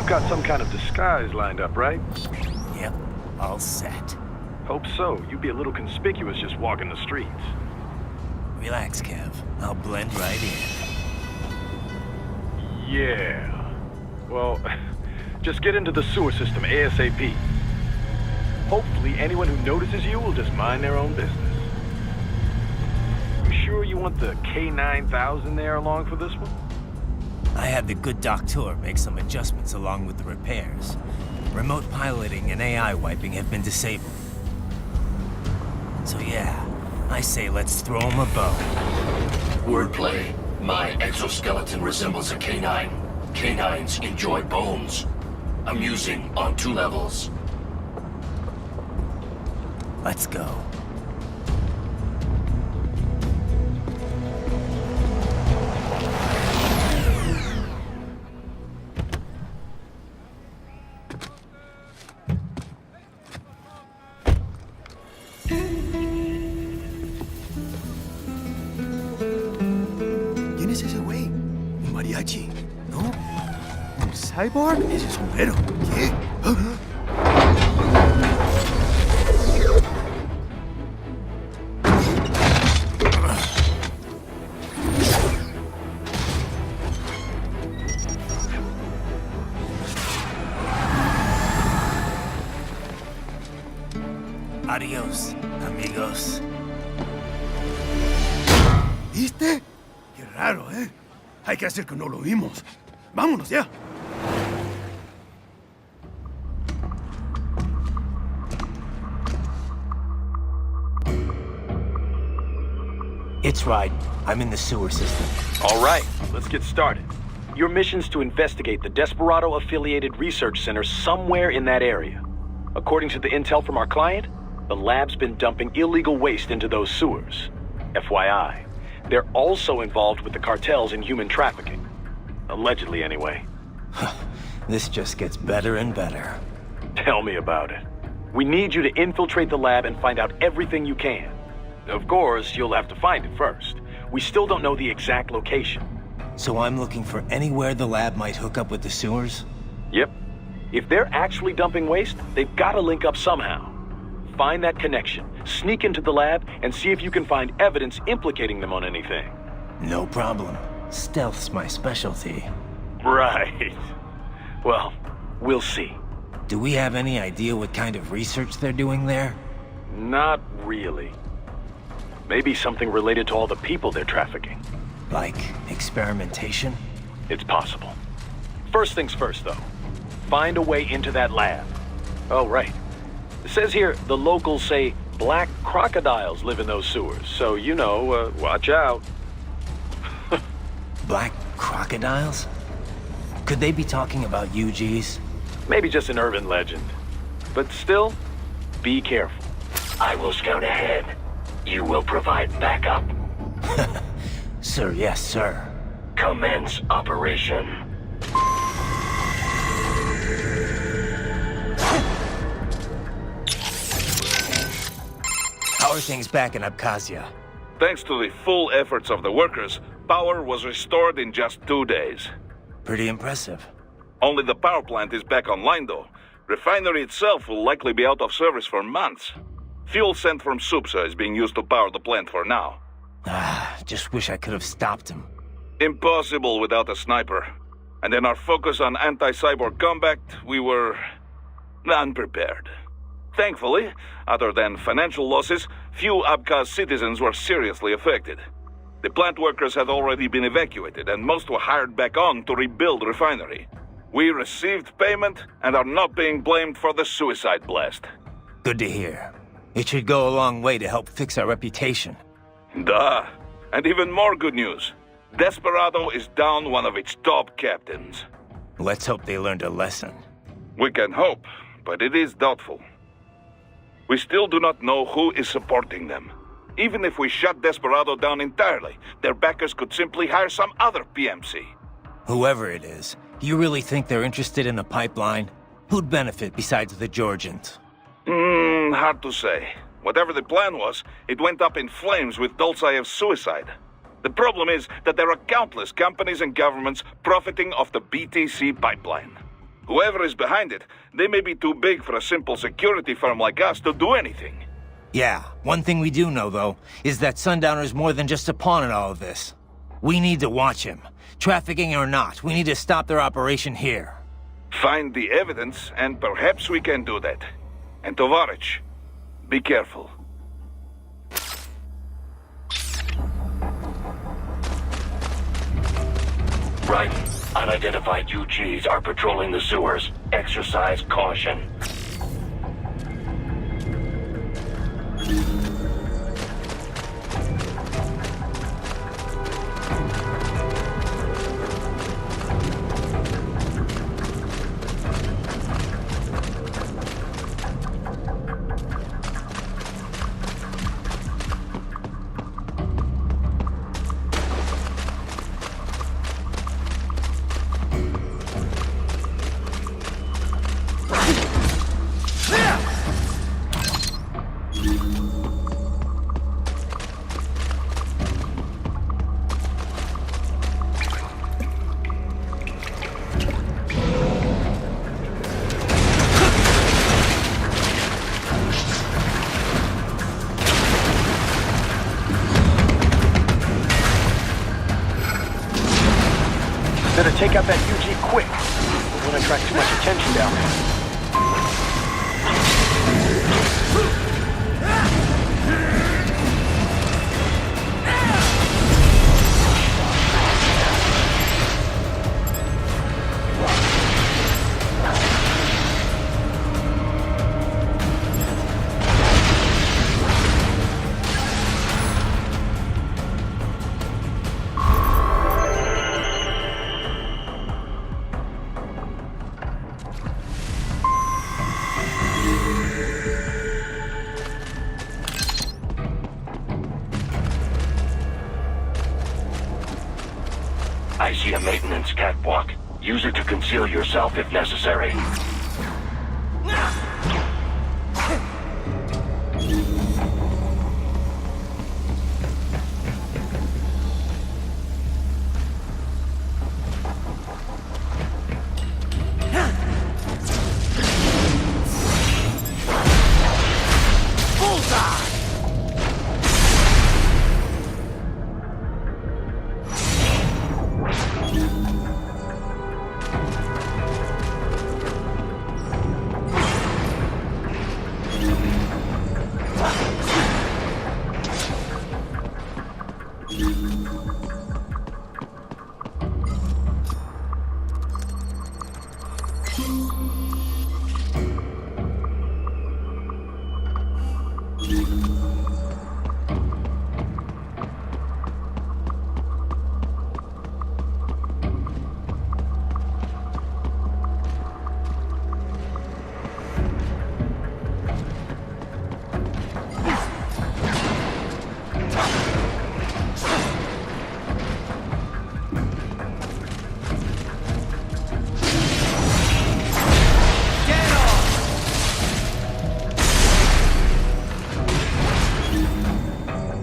You've got some kind of disguise lined up, right? Yep, all set. Hope so. You'd be a little conspicuous just walking the streets. Relax, Kev. I'll blend right in. Yeah. Well, just get into the sewer system ASAP. Hopefully anyone who notices you will just mind their own business. You sure you want the K9000 there along for this one? I had the good doctor make some adjustments along with the repairs. Remote piloting and AI wiping have been disabled. So yeah, I say let's throw him a bone. Wordplay. My exoskeleton resembles a canine. Canines enjoy bones. Amusing on 2 levels. Let's go. ¿Quién es ese güey? ¿Un mariachi? ¿No? ¿Un cyborg? Ese sombrero. ¿Qué? Adios, amigos. ¿Viste? Qué raro, ¿eh? Hay que hacer que no lo vimos. Vámonos ya. It's right. I'm in the sewer system. All right, let's get started. Your mission's to investigate the Desperado-affiliated research center somewhere in that area. According to the intel from our client, the lab's been dumping illegal waste into those sewers. FYI, they're also involved with the cartels in human trafficking. Allegedly, anyway. This just gets better and better. Tell me about it. We need you to infiltrate the lab and find out everything you can. Of course, you'll have to find it first. We still don't know the exact location. So I'm looking for anywhere the lab might hook up with the sewers? Yep. If they're actually dumping waste, they've got to link up somehow. Find that connection, sneak into the lab, and see if you can find evidence implicating them on anything. No problem. Stealth's my specialty. Right. Well, we'll see. Do we have any idea what kind of research they're doing there? Not really. Maybe something related to all the people they're trafficking. Like experimentation? It's possible. First things first, though. Find a way into that lab. Oh, right. It says here the locals say black crocodiles live in those sewers, so you know, watch out. Black crocodiles? Could they be talking about UGs? Maybe just an urban legend. But still, be careful. I will scout ahead. You will provide backup. Sir, yes, sir. Commence operation. How are things back in Abkhazia? Thanks to the full efforts of the workers, power was restored in just 2 days. Pretty impressive. Only the power plant is back online, though. Refinery itself will likely be out of service for months. Fuel sent from Supsa is being used to power the plant for now. Just wish I could have stopped him. Impossible without a sniper. And in our focus on anti-cyborg combat, we were unprepared. Thankfully, other than financial losses, few Abkhaz citizens were seriously affected. The plant workers had already been evacuated, and most were hired back on to rebuild refinery. We received payment and are not being blamed for the suicide blast. Good to hear. It should go a long way to help fix our reputation. Duh. And even more good news. Desperado is down one of its top captains. Let's hope they learned a lesson. We can hope, but it is doubtful. We still do not know who is supporting them. Even if we shut Desperado down entirely, their backers could simply hire some other PMC. Whoever it is, you really think they're interested in the pipeline? Who'd benefit besides the Georgians? Hard to say. Whatever the plan was, it went up in flames with Dulcayev's suicide. The problem is that there are countless companies and governments profiting off the BTC pipeline. Whoever is behind it, they may be too big for a simple security firm like us to do anything. Yeah, one thing we do know, though, is that Sundowner's more than just a pawn in all of this. We need to watch him. Trafficking or not, we need to stop their operation here. Find the evidence, and perhaps we can do that. And Tovarich, be careful. Right. Unidentified UGs are patrolling the sewers. Exercise caution. Better take out that UG quick. We don't want to attract too much attention down there. I see a maintenance catwalk. Use it to conceal yourself if necessary.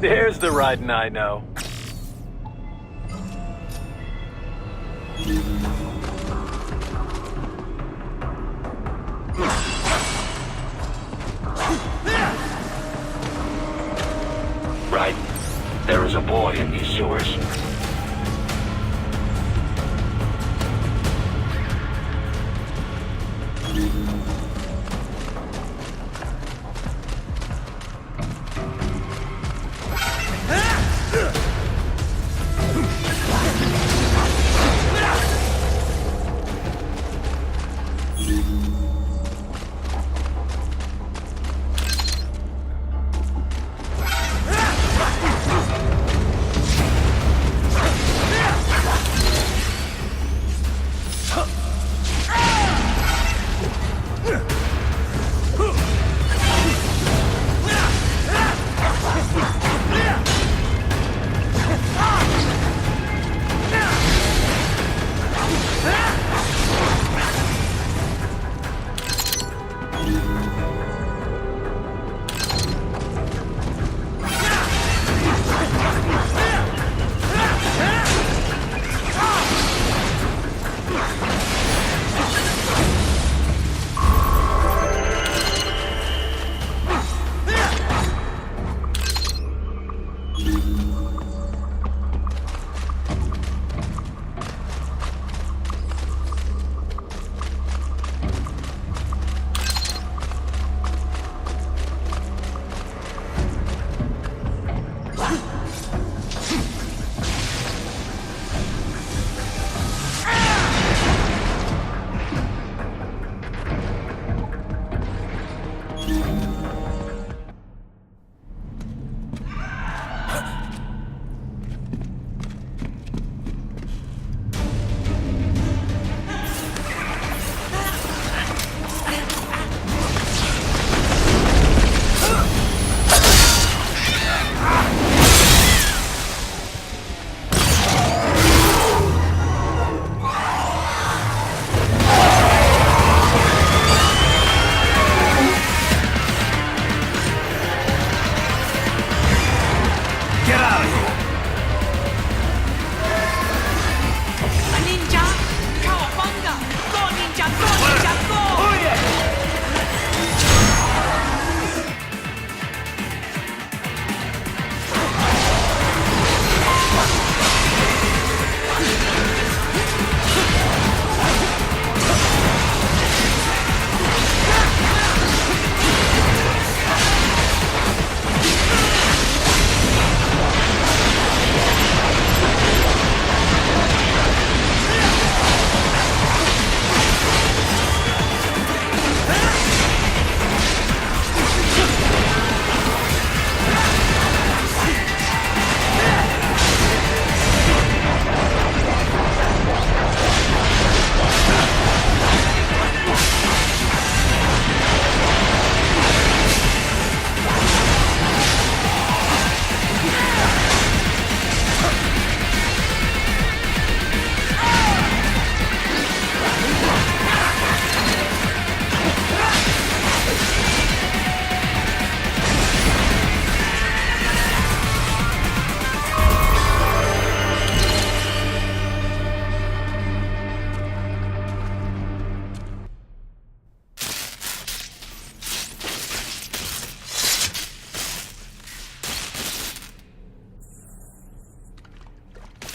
There's the Raiden I know. Right. There is a boy in these sewers.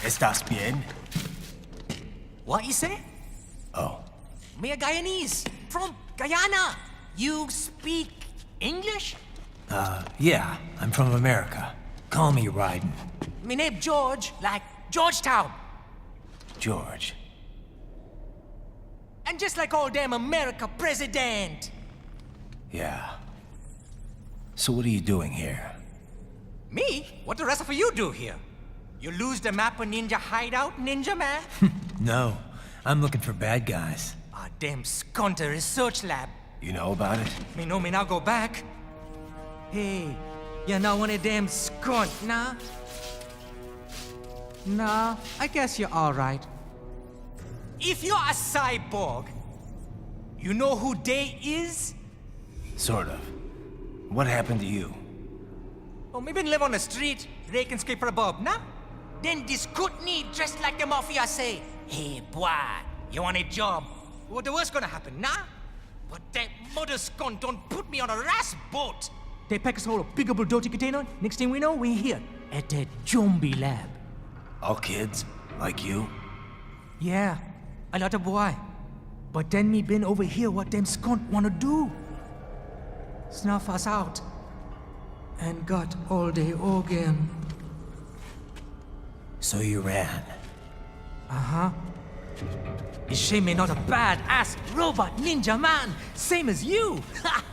¿Estás bien? What you say? Oh. Me a Guyanese from Guyana. You speak English? Yeah, I'm from America. Call me Raiden. Me name George, like Georgetown. George. And just like all damn America president. Yeah. So what are you doing here? Me? What the rest of you do here? You lose the map of Ninja Hideout, Ninja Man? No, I'm looking for bad guys. Ah, damn skunter research lab. You know about it? Me know me now go back. Hey, you're not one of them skunt, nah? Nah, I guess you're alright. If you're a cyborg, you know who they is? Sort of. What happened to you? Oh, me been live on the street, rake and scrape for a bob, nah? Then this kootenai dressed like the mafia say, hey boy, you want a job? What the worst gonna happen, nah? But that mother scunt don't put me on a ras boat. They pack us all a big old dirty container. Next thing we know, we're here at that zombie lab. All kids? Like you? Yeah, a lot of boy. But then me been over here what them scunt wanna do. Snuff us out. And got all the organ. So you ran. Uh-huh. Is she me not a bad-ass robot ninja man, same as you? Ha!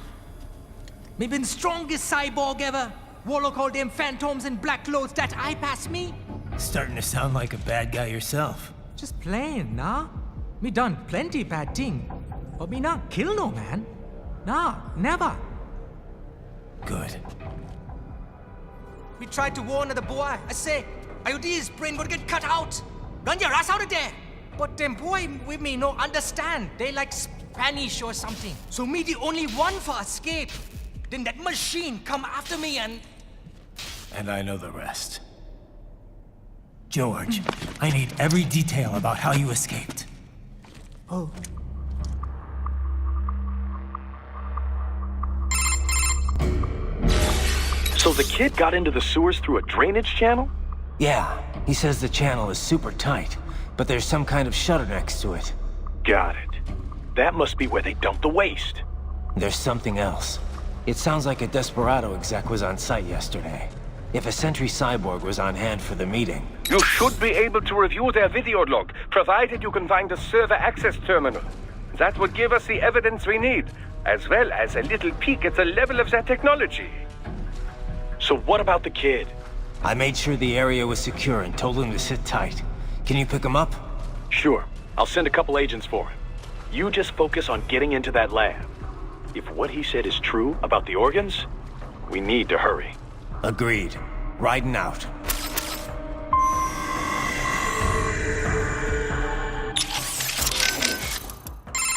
Me been strongest cyborg ever. Warlock all them phantoms in black clothes that eye pass me. Starting to sound like a bad guy yourself. Just plain, nah? Me done plenty bad thing. But me not kill no man. Nah, never. Good. We tried to warn the boy. I say, IOD's brain gonna get cut out. Run your ass out of there. But them boy with me no understand. They like Spanish or something. So me the only one for escape. Then that machine come after me and... And I know the rest. George, I need every detail about how you escaped. Oh. So the kid got into the sewers through a drainage channel? Yeah, he says the channel is super tight, but there's some kind of shutter next to it. Got it. That must be where they dumped the waste. There's something else. It sounds like a Desperado exec was on site yesterday. If a Sentry Cyborg was on hand for the meeting. You should be able to review their video log, provided you can find a server access terminal. That would give us the evidence we need, as well as a little peek at the level of their technology. So what about the kid? I made sure the area was secure and told him to sit tight. Can you pick him up? Sure. I'll send a couple agents for him. You just focus on getting into that lab. If what he said is true about the organs, we need to hurry. Agreed. Riding out.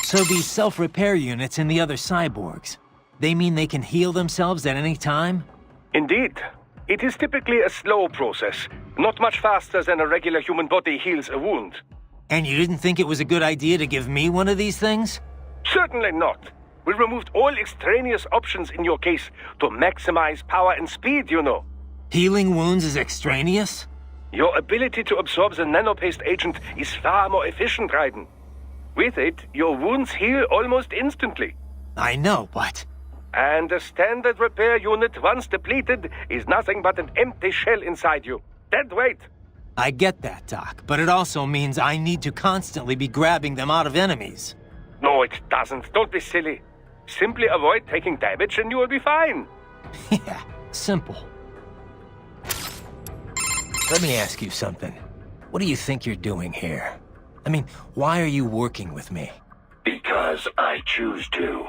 So these self-repair units in the other cyborgs, they mean they can heal themselves at any time? Indeed. It is typically a slow process, not much faster than a regular human body heals a wound. And you didn't think it was a good idea to give me one of these things? Certainly not. We removed all extraneous options in your case to maximize power and speed, you know. Healing wounds is extraneous? Your ability to absorb the nanopaste agent is far more efficient, Raiden. With it, your wounds heal almost instantly. I know, but... And a standard repair unit, once depleted, is nothing but an empty shell inside you. Dead weight. I get that, Doc, but it also means I need to constantly be grabbing them out of enemies. No, it doesn't. Don't be silly. Simply avoid taking damage and you will be fine. Yeah, simple. Let me ask you something. What do you think you're doing here? I mean, why are you working with me? Because I choose to.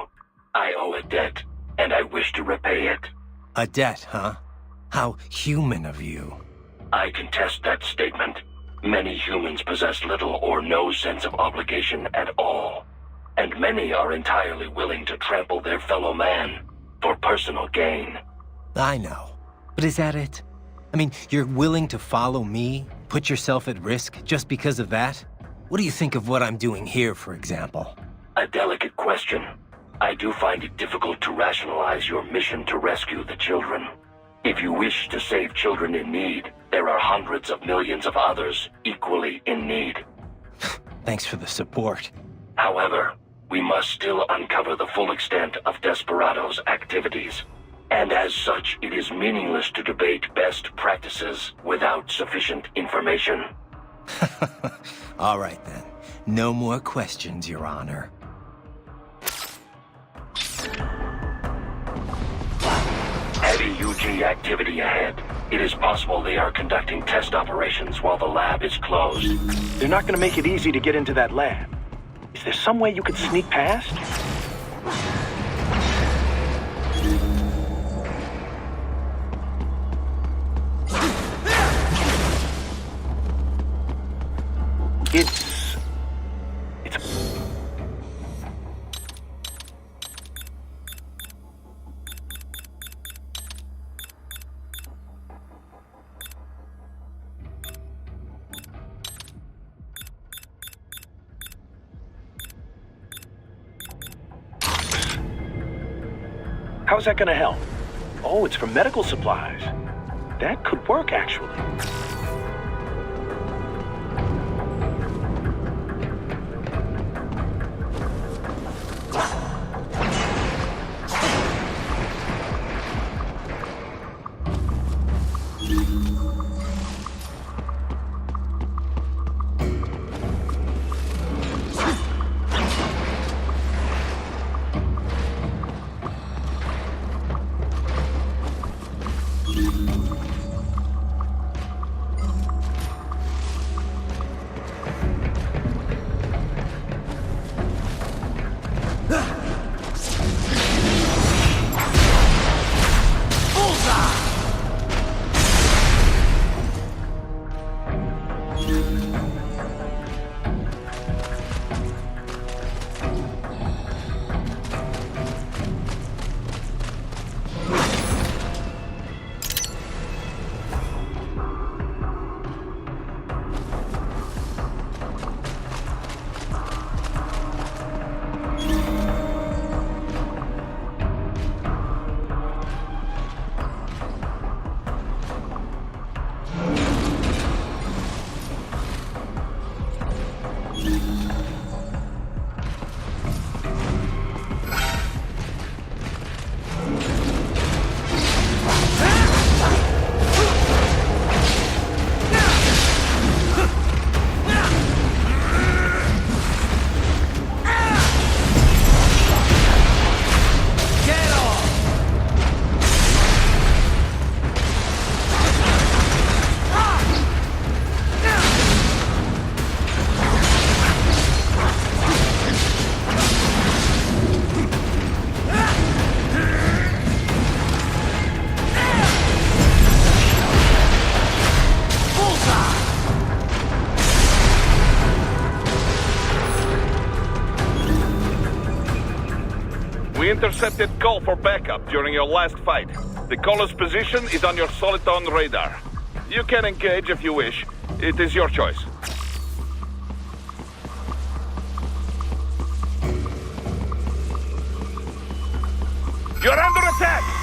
I owe a debt, and I wish to repay it. A debt, huh? How human of you. I contest that statement. Many humans possess little or no sense of obligation at all. And many are entirely willing to trample their fellow man for personal gain. I know. But is that it? I mean, you're willing to follow me, put yourself at risk just because of that? What do you think of what I'm doing here, for example? A delicate question. I do find it difficult to rationalize your mission to rescue the children. If you wish to save children in need, there are hundreds of millions of others equally in need. Thanks for the support. However, we must still uncover the full extent of Desperado's activities. And as such, it is meaningless to debate best practices without sufficient information. All right, then. No more questions, Your Honor. Heavy UG activity ahead. It is possible they are conducting test operations while the lab is closed. They're not gonna make it easy to get into that lab. Is there some way you could sneak past? It's... How's that gonna help? Oh, it's for medical supplies. That could work, actually. We intercepted call for backup during your last fight. The caller's position is on your Soliton radar. You can engage if you wish. It is your choice. You're under attack!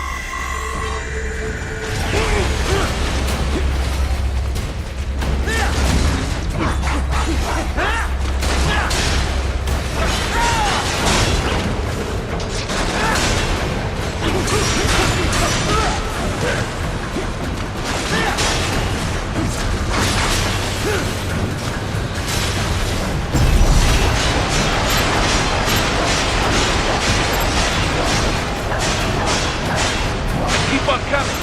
Keep on coming!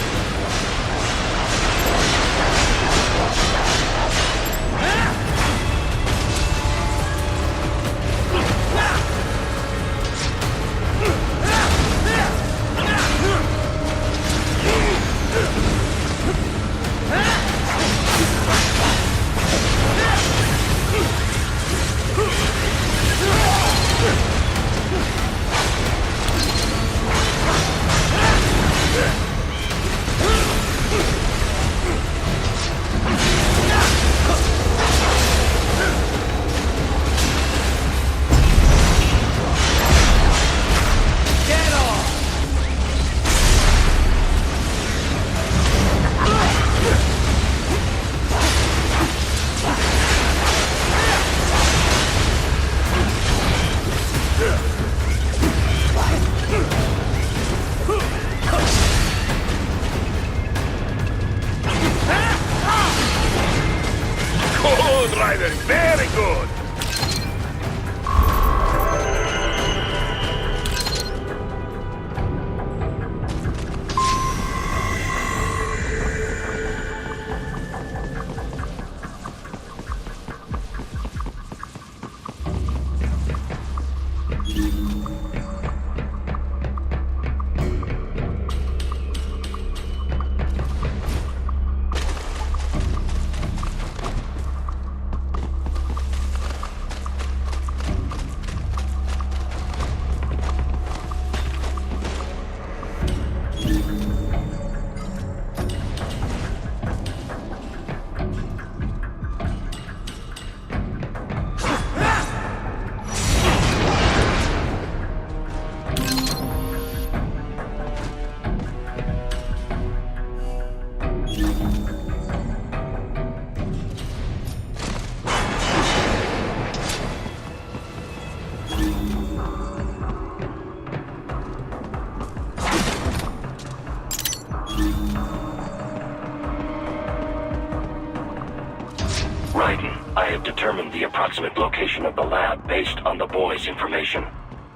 the approximate location of the lab based on the boy's information.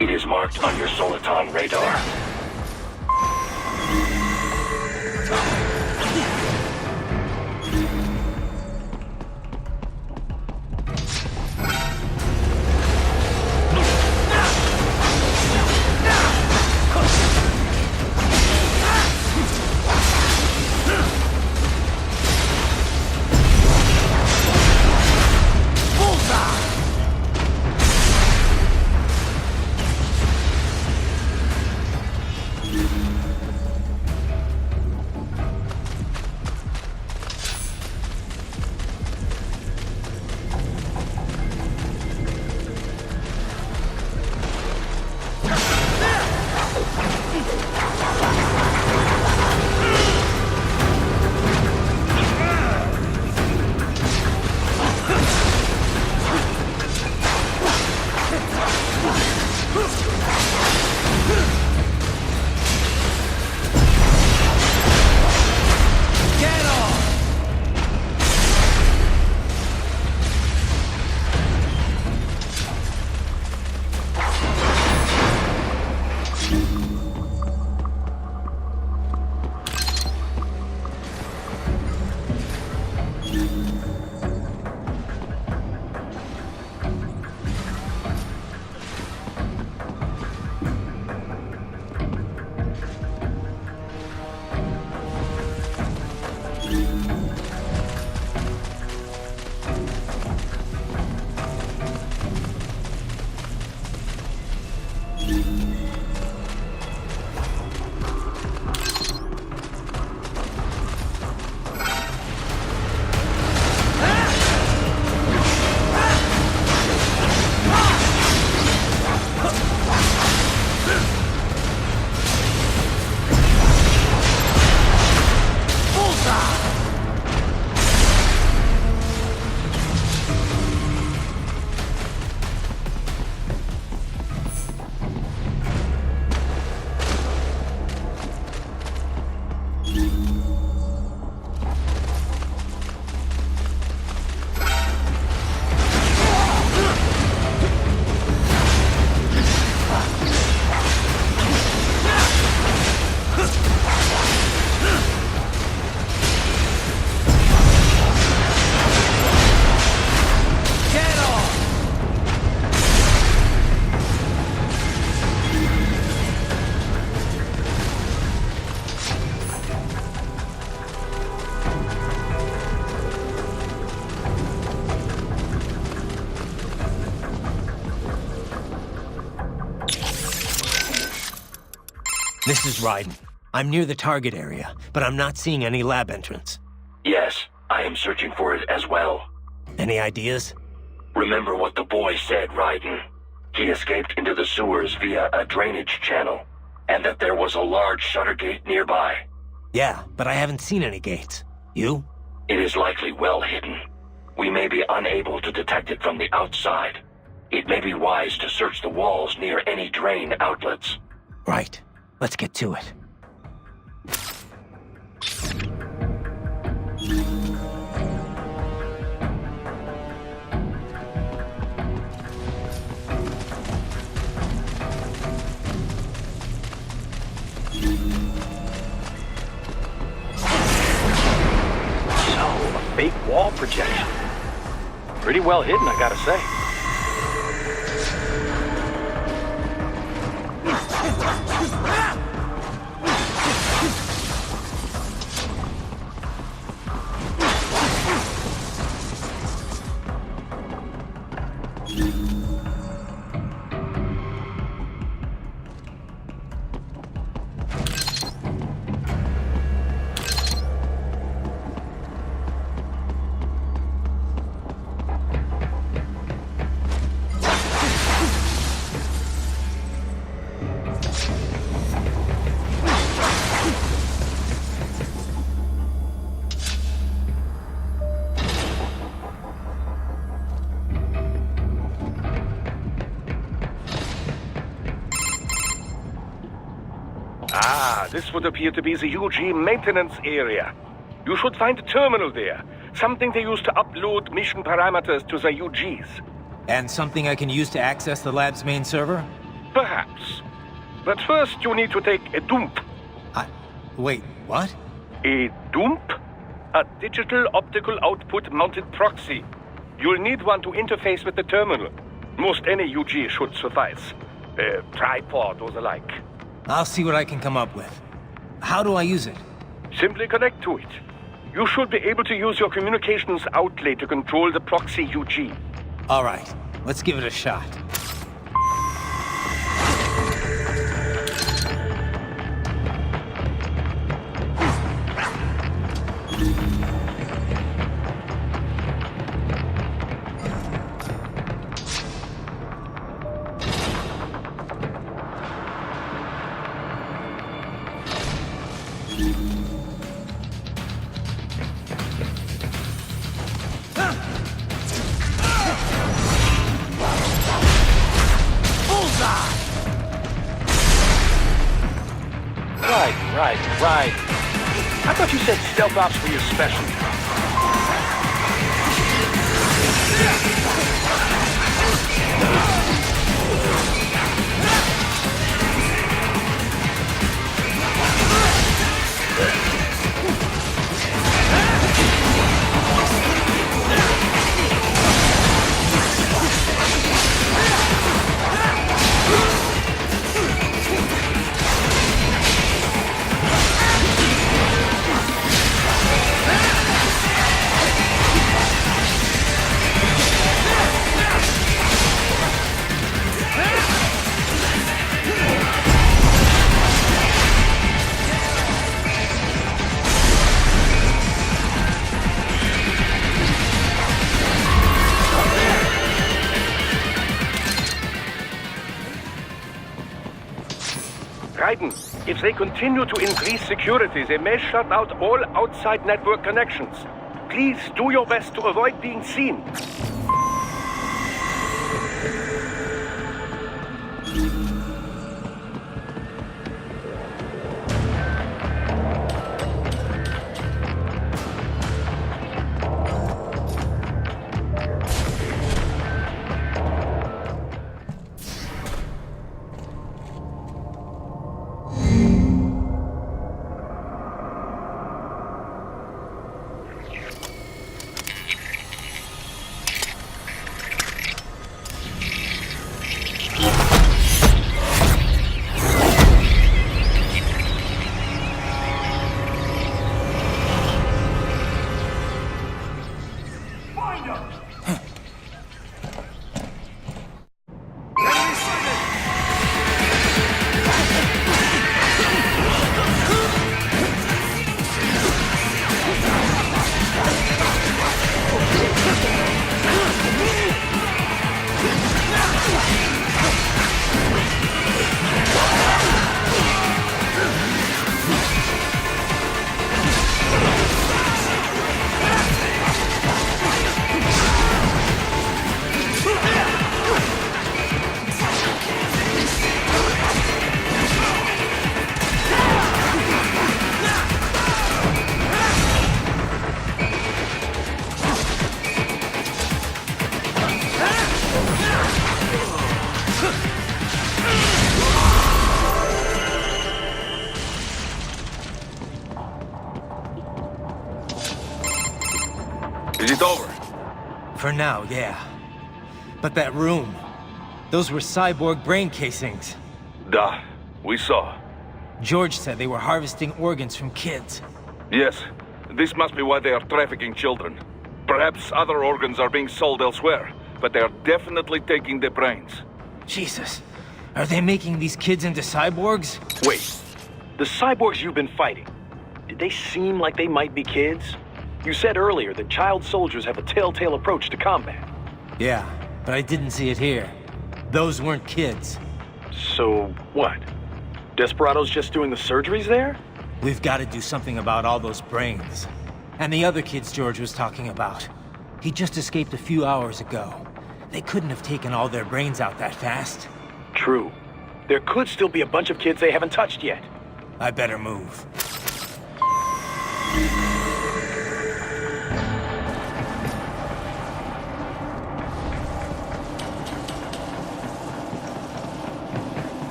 It is marked on your Soliton radar. This is Raiden. I'm near the target area, but I'm not seeing any lab entrance. Yes, I am searching for it as well. Any ideas? Remember what the boy said, Raiden. He escaped into the sewers via a drainage channel, and that there was a large shutter gate nearby. Yeah, but I haven't seen any gates. You? It is likely well hidden. We may be unable to detect it from the outside. It may be wise to search the walls near any drain outlets. Right. Let's get to it. Fake wall projection. Pretty well hidden, I gotta say. This would appear to be the UG maintenance area. You should find a terminal there. Something they use to upload mission parameters to the UGs. And something I can use to access the lab's main server? Perhaps. But first you need to take a dump. Wait, what? A dump? A digital optical output mounted proxy. You'll need one to interface with the terminal. Most any UG should suffice. A tripod or the like. I'll see what I can come up with. How do I use it? Simply connect to it. You should be able to use your communications outlay to control the proxy UG. All right, let's give it a shot. Right. I thought you said stealth ops were your specialty. Raiden, if they continue to increase security, they may shut out all outside network connections. Please do your best to avoid being seen. Is it over? For now, yeah. But that room, those were cyborg brain casings. Duh. We saw. George said they were harvesting organs from kids. Yes. This must be why they are trafficking children. Perhaps other organs are being sold elsewhere, but they are definitely taking the brains. Jesus. Are they making these kids into cyborgs? Wait, the cyborgs you've been fighting, did they seem like they might be kids? You said earlier that child soldiers have a telltale approach to combat. Yeah, but I didn't see it here. Those weren't kids. So, what? Desperado's just doing the surgeries there? We've got to do something about all those brains. And the other kids George was talking about. He just escaped a few hours ago. They couldn't have taken all their brains out that fast. True. There could still be a bunch of kids they haven't touched yet. I better move.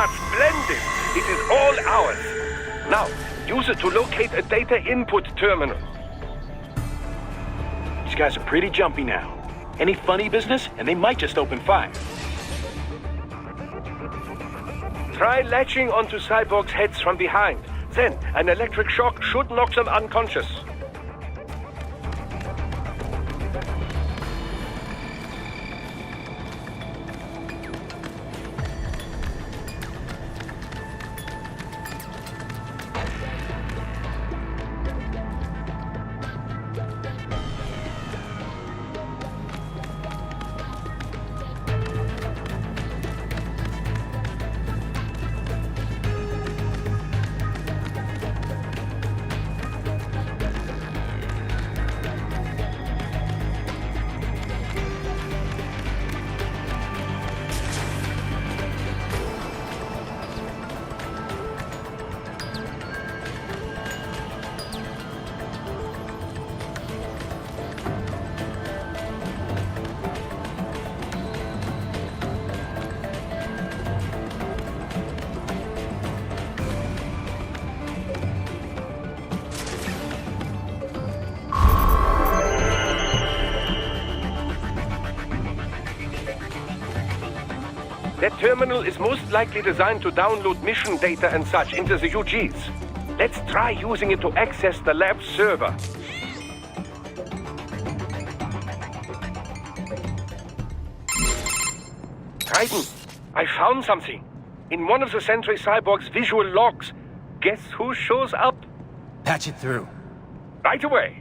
are splendid. It is all ours. Now, use it to locate a data input terminal. These guys are pretty jumpy now. Any funny business, and they might just open fire. Try latching onto Cyborg's heads from behind. Then, an electric shock should knock them unconscious. That terminal is most likely designed to download mission data and such into the UGs. Let's try using it to access the lab server. Raiden, I found something. In one of the Sentry Cyborg's visual logs. Guess who shows up? Patch it through. Right away.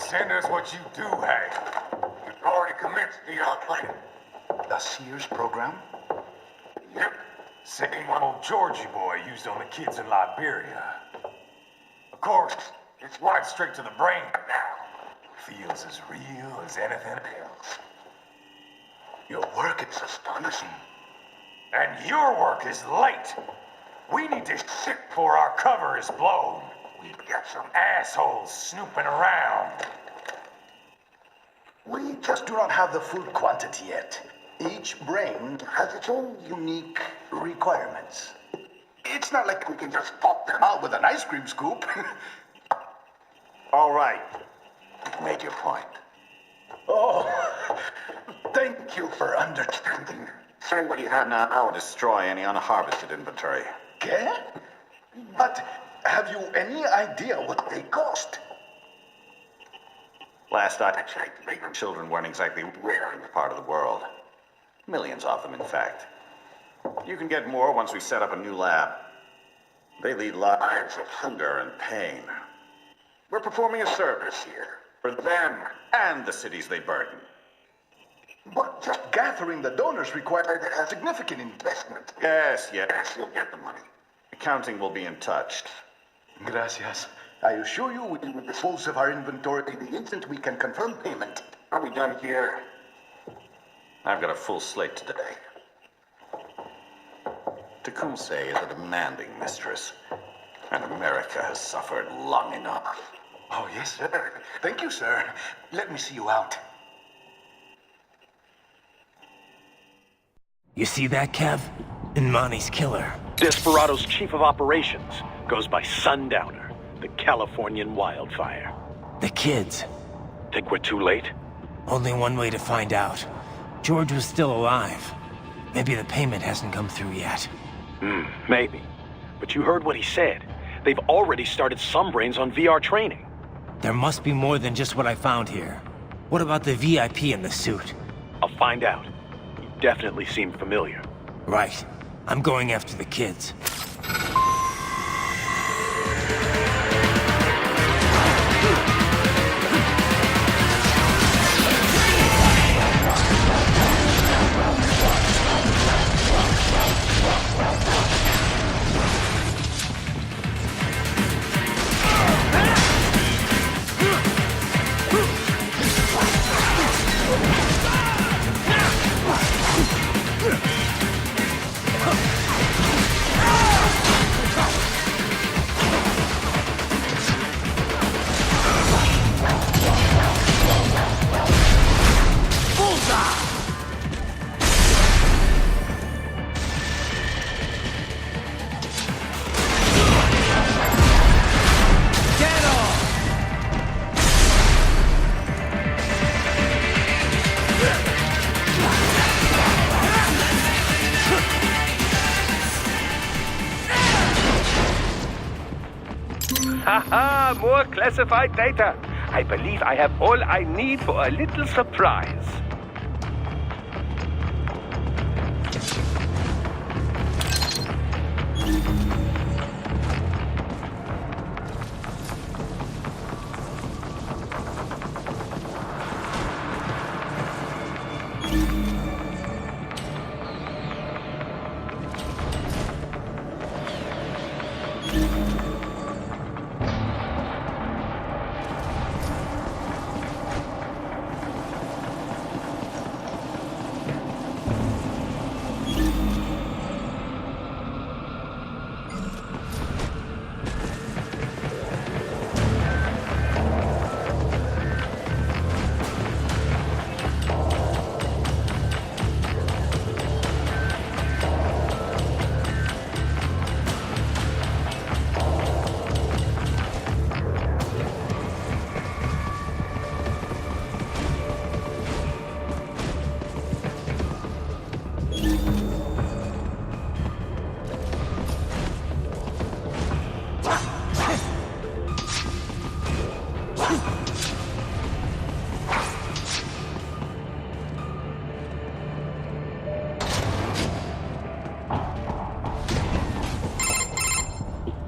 Send us what you do, Hank. We've already commenced the outplaying. The Sears program? Yep. Same one old Georgie boy used on the kids in Liberia. Of course, it's right straight to the brain now. Feels as real as anything else. Your work is astonishing. And your work is late. We need to ship before our cover is blown. We've got some assholes snooping around. We just do not have the full quantity yet. Each brain has its own unique requirements. It's not like we can just pop them out with an ice cream scoop. All right. Make your point. Oh, thank you for understanding. Send what you have now. I'll destroy any unharvested inventory. Okay? But have you any idea what they cost? Last I checked, children weren't exactly rare in the part of the world. Millions of them, in fact. You can get more once we set up a new lab. They lead lives of hunger and pain. We're performing a service here for them and the cities they burden. But just gathering the donors required a significant investment. Yes, you'll get the money. Accounting will be in touch. Gracias. I assure you we will dispose of our inventory the instant we can confirm payment. Are we done here? I've got a full slate today. Tecumseh is a demanding mistress, and America has suffered long enough. Oh, yes, sir. Thank you, sir. Let me see you out. You see that, Kev? Imani's killer. Desperado's chief of operations goes by Sundowner, the Californian wildfire. The kids. Think we're too late? Only one way to find out. George was still alive. Maybe the payment hasn't come through yet. Maybe. But you heard what he said. They've already started some brains on VR training. There must be more than just what I found here. What about the VIP in the suit? I'll find out. You definitely seem familiar. Right. I'm going after the kids. Haha, more classified data. I believe I have all I need for a little surprise.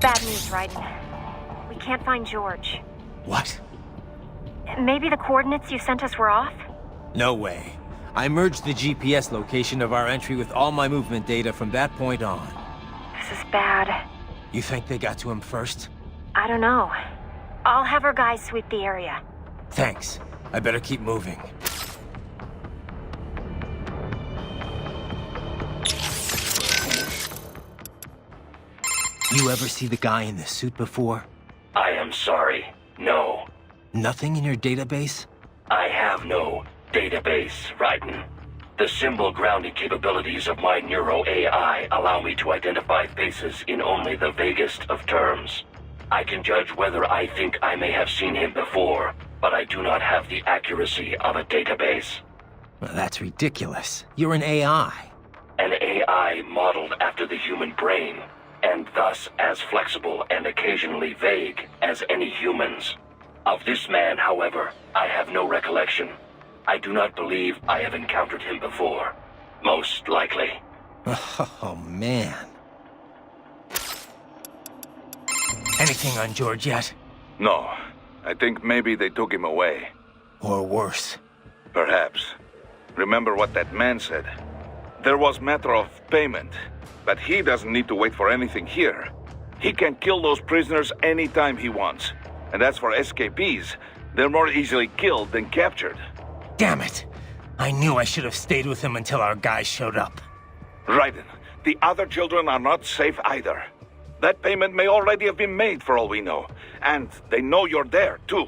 Bad news, Raiden. We can't find George. What? Maybe the coordinates you sent us were off? No way. I merged the GPS location of our entry with all my movement data from that point on. This is bad. You think they got to him first? I don't know. I'll have our guys sweep the area. Thanks. I better keep moving. You ever see the guy in the suit before? I am sorry. No. Nothing in your database? I have no database, Raiden. The symbol grounding capabilities of my Neuro AI allow me to identify faces in only the vaguest of terms. I can judge whether I think I may have seen him before, but I do not have the accuracy of a database. Well, that's ridiculous. You're an AI. An AI modeled after the human brain, and thus as flexible and occasionally vague as any humans. Of this man, however, I have no recollection. I do not believe I have encountered him before. Most likely. Oh, man. Anything on George yet? No. I think maybe they took him away. Or worse. Perhaps. Remember what that man said. There was matter of payment, but he doesn't need to wait for anything here. He can kill those prisoners anytime he wants. And as for escapees, they're more easily killed than captured. Damn it! I knew I should have stayed with him until our guys showed up. Raiden, the other children are not safe either. That payment may already have been made for all we know, and they know you're there, too.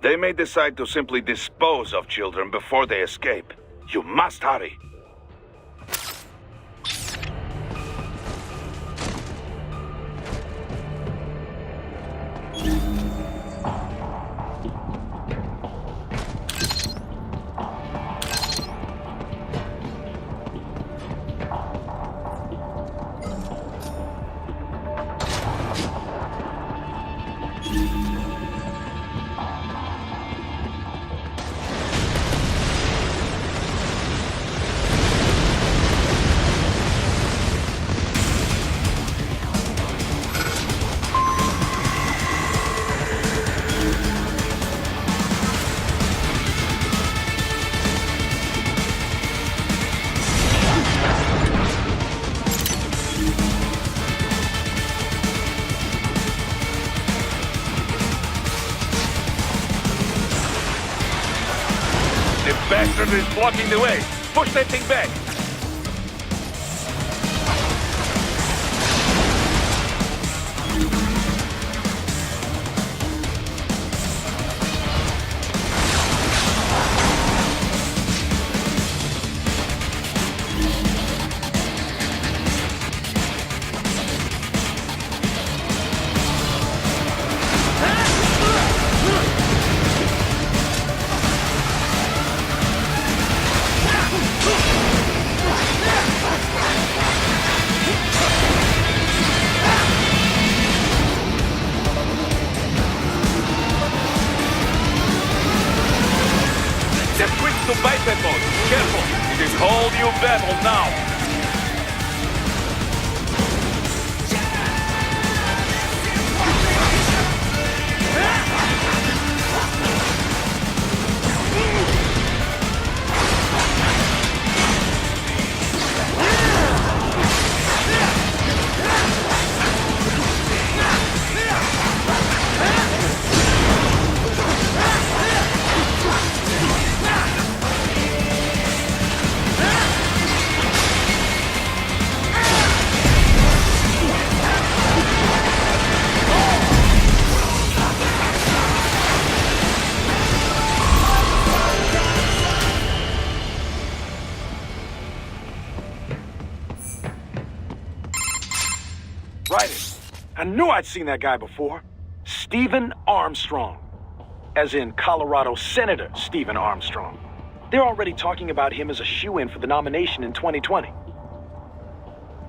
They may decide to simply dispose of children before they escape. You must hurry. Bastard is blocking the way. Push that thing back. knew I'd seen that guy before. Stephen Armstrong. As in Colorado Senator Stephen Armstrong. They're already talking about him as a shoo-in for the nomination in 2020.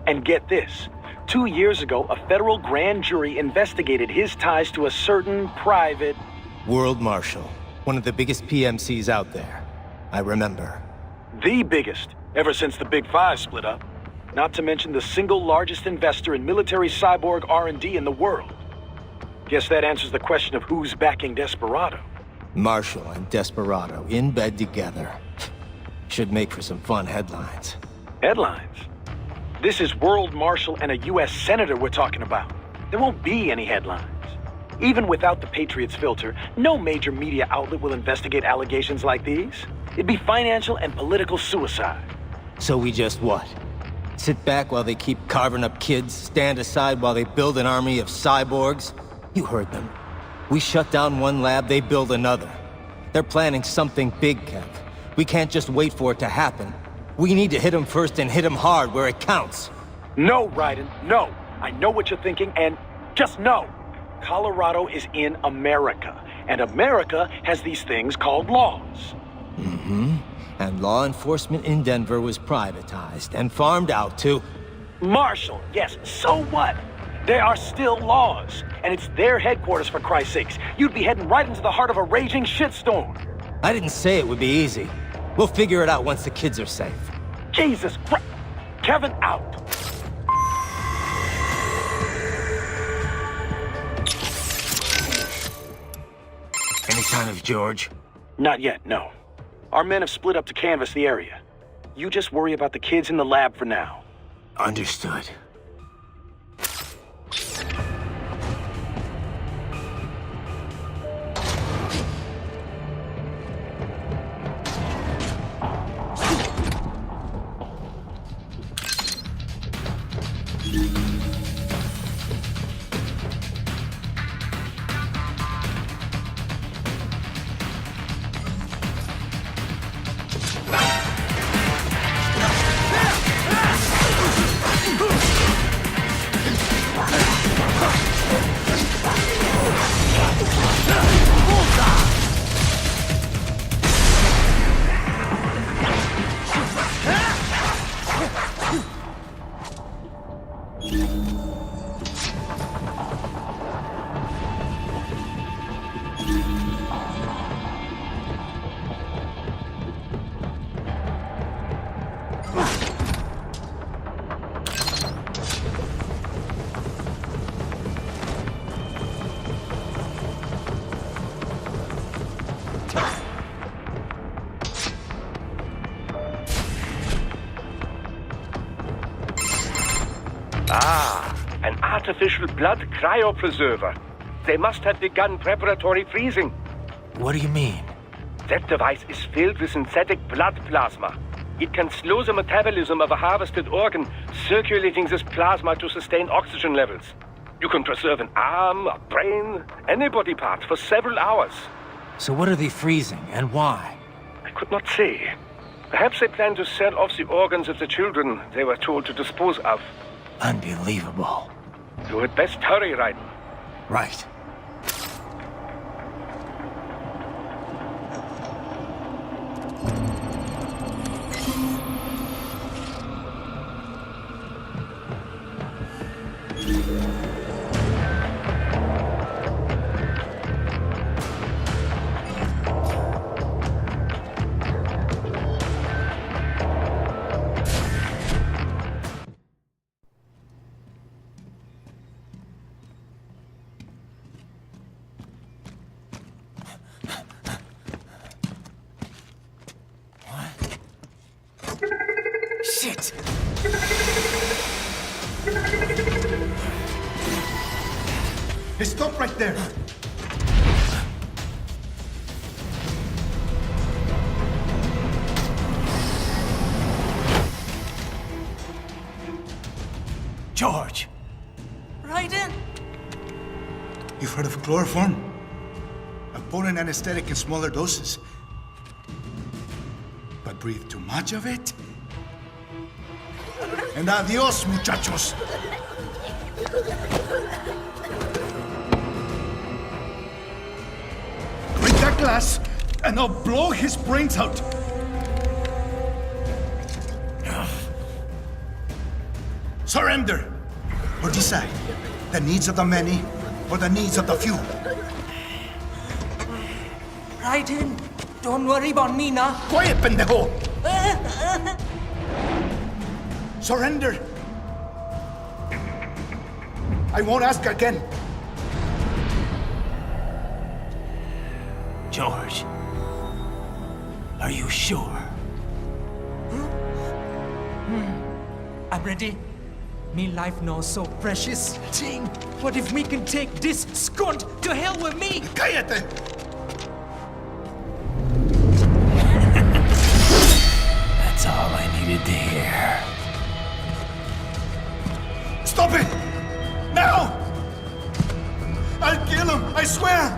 And get this. 2 years ago, a federal grand jury investigated his ties to a certain private... World Marshal. One of the biggest PMCs out there. I remember. The biggest, ever since the Big Five split up. Not to mention the single largest investor in military cyborg R&D in the world. Guess that answers the question of who's backing Desperado. Marshall and Desperado in bed together. Should make for some fun headlines. Headlines? This is World Marshal and a U.S. Senator we're talking about. There won't be any headlines. Even without the Patriots filter, no major media outlet will investigate allegations like these. It'd be financial and political suicide. So we just what? Sit back while they keep carving up kids, stand aside while they build an army of cyborgs? You heard them. We shut down one lab, they build another. They're planning something big, Kev. We can't just wait for it to happen. We need to hit them first and hit them hard where it counts. No, Raiden, no. I know what you're thinking, and just no. Colorado is in America, and America has these things called laws. Mm-hmm. And law enforcement in Denver was privatized and farmed out to... Marshall, yes, so what? There are still laws, and it's their headquarters, for Christ's sakes. You'd be heading right into the heart of a raging shitstorm. I didn't say it would be easy. We'll figure it out once the kids are safe. Jesus Christ. Kevin, out. Any sign of George? Not yet, no. Our men have split up to canvass the area. You just worry about the kids in the lab for now. Understood. An artificial blood cryopreserver. They must have begun preparatory freezing. What do you mean? That device is filled with synthetic blood plasma. It can slow the metabolism of a harvested organ, circulating this plasma to sustain oxygen levels. You can preserve an arm, a brain, any body part for several hours. So what are they freezing, and why? I could not say. Perhaps they plan to sell off the organs of the children they were told to dispose of. Unbelievable. You had best hurry, Raiden. Right. Shit! Hey, stop right there. George! Raiden! You've heard of chloroform? A potent anesthetic in smaller doses. But breathe too much of it? And adios, muchachos! ass, and I'll blow his brains out. Surrender, or decide the needs of the many or the needs of the few. Raiden, don't worry about me now. Quiet, pendejo! Surrender. I won't ask again. George, are you sure? I'm ready. Me life now so precious. Ting, what if we can take this skunt to hell with me? Cállate! That's all I needed to hear. Stop it! Now! I'll kill him, I swear!